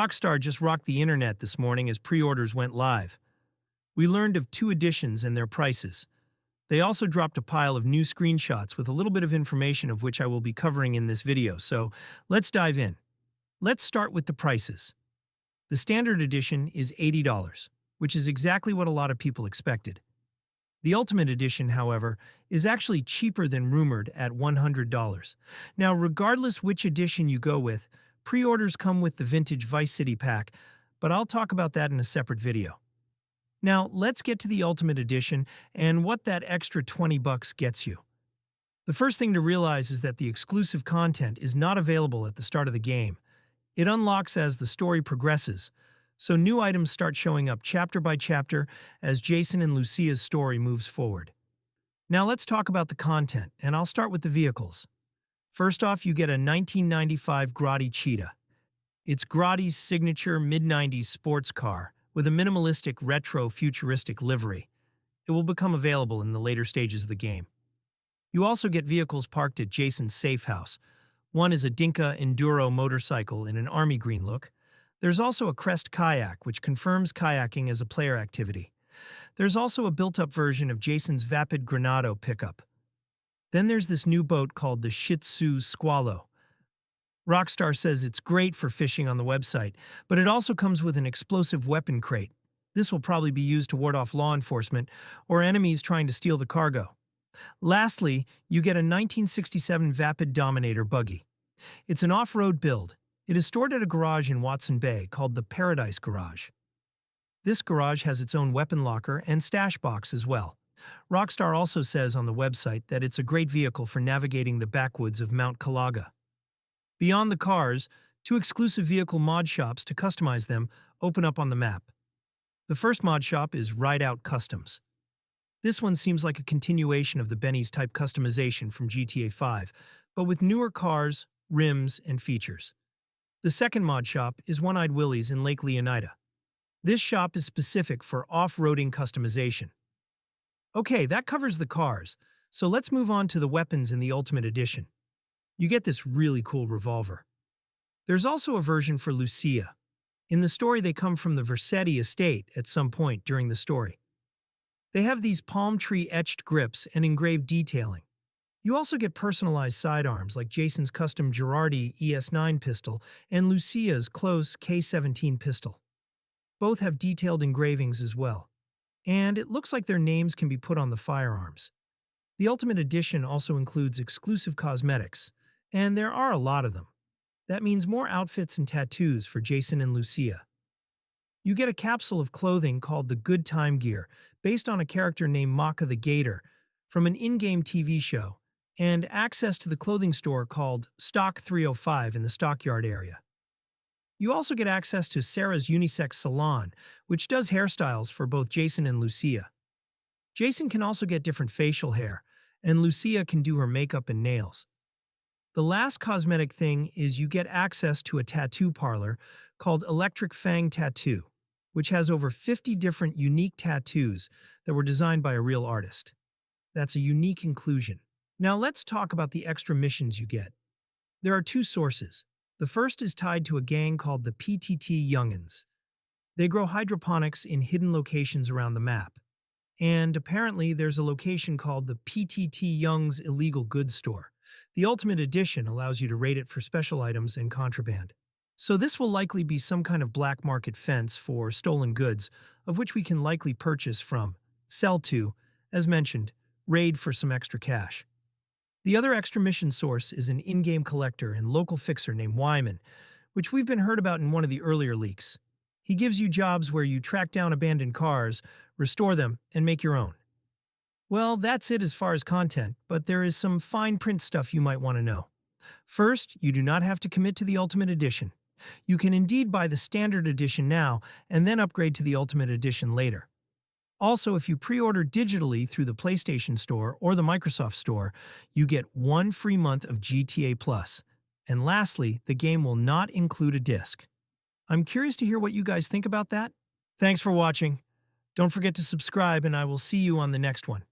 Rockstar just rocked the internet this morning as pre-orders went live. We learned of two editions and their prices. They also dropped a pile of new screenshots with a little bit of information of which I will be covering in this video, so let's dive in. Let's start with the prices. The standard edition is $80, which is exactly what a lot of people expected. The Ultimate Edition, however, is actually cheaper than rumored at $100. Now, regardless which edition you go with, pre-orders come with the Vintage Vice City pack, but I'll talk about that in a separate video. Now, let's get to the Ultimate Edition and what that extra $20 gets you. The first thing to realize is that the exclusive content is not available at the start of the game. It unlocks as the story progresses, so new items start showing up chapter by chapter as Jason and Lucia's story moves forward. Now let's talk about the content, and I'll start with the vehicles. First off, you get a 1995 Grotti Cheetah. It's Grotti's signature mid-90s sports car with a minimalistic retro-futuristic livery. It will become available in the later stages of the game. You also get vehicles parked at Jason's safe house. One is a Dinka Enduro motorcycle in an army green look. There's also a Crest kayak, which confirms kayaking as a player activity. There's also a built-up version of Jason's Vapid Granado pickup. Then there's this new boat called the Shih Tzu Squalo. Rockstar says it's great for fishing on the website, but it also comes with an explosive weapon crate. This will probably be used to ward off law enforcement or enemies trying to steal the cargo. Lastly, you get a 1967 Vapid Dominator buggy. It's an off-road build. It is stored at a garage in Watson Bay called the Paradise Garage. This garage has its own weapon locker and stash box as well. Rockstar also says on the website that it's a great vehicle for navigating the backwoods of Mount Calaga. Beyond the cars, two exclusive vehicle mod shops to customize them open up on the map. The first mod shop is Ride Out Customs. This one seems like a continuation of the Benny's type customization from GTA 5, but with newer cars, rims, and features. The second mod shop is One-Eyed Willie's in Lake Leonida. This shop is specific for off-roading customization. Okay, that covers the cars, so let's move on to the weapons in the Ultimate Edition. You get this really cool revolver. There's also a version for Lucia. In the story, they come from the Vercetti estate at some point during the story. They have these palm tree etched grips and engraved detailing. You also get personalized sidearms like Jason's custom Girardi ES9 pistol and Lucia's close K17 pistol. Both have detailed engravings as well, and it looks like their names can be put on the firearms. The Ultimate Edition also includes exclusive cosmetics, and there are a lot of them. That means more outfits and tattoos for Jason and Lucia. You get a capsule of clothing called the Good Time Gear, based on a character named Maka the Gator from an in-game TV show, and access to the clothing store called Stock 305 in the Stockyard area. You also get access to Sarah's unisex salon, which does hairstyles for both Jason and Lucia. Jason can also get different facial hair, and Lucia can do her makeup and nails. The last cosmetic thing is you get access to a tattoo parlor called Electric Fang Tattoo, which has over 50 different unique tattoos that were designed by a real artist. That's a unique inclusion. Now let's talk about the extra missions you get. There are two sources. The first is tied to a gang called the PTT Youngins. They grow hydroponics in hidden locations around the map. And apparently there's a location called the PTT Young's Illegal Goods Store. The Ultimate Edition allows you to rate it for special items and contraband. So this will likely be some kind of black market fence for stolen goods, of which we can likely purchase from, sell to, as mentioned, raid for some extra cash. The other extra mission source is an in-game collector and local fixer named Wyman, which we've been heard about in one of the earlier leaks. He gives you jobs where you track down abandoned cars, restore them, and make your own. Well, that's it as far as content, but there is some fine print stuff you might want to know. First, you do not have to commit to the Ultimate Edition. You can indeed buy the Standard Edition now and then upgrade to the Ultimate Edition later. Also, if you pre-order digitally through the PlayStation Store or the Microsoft Store, you get 1 free month of GTA Plus. And lastly, the game will not include a disc. I'm curious to hear what you guys think about that. Thanks for watching. Don't forget to subscribe, and I will see you on the next one.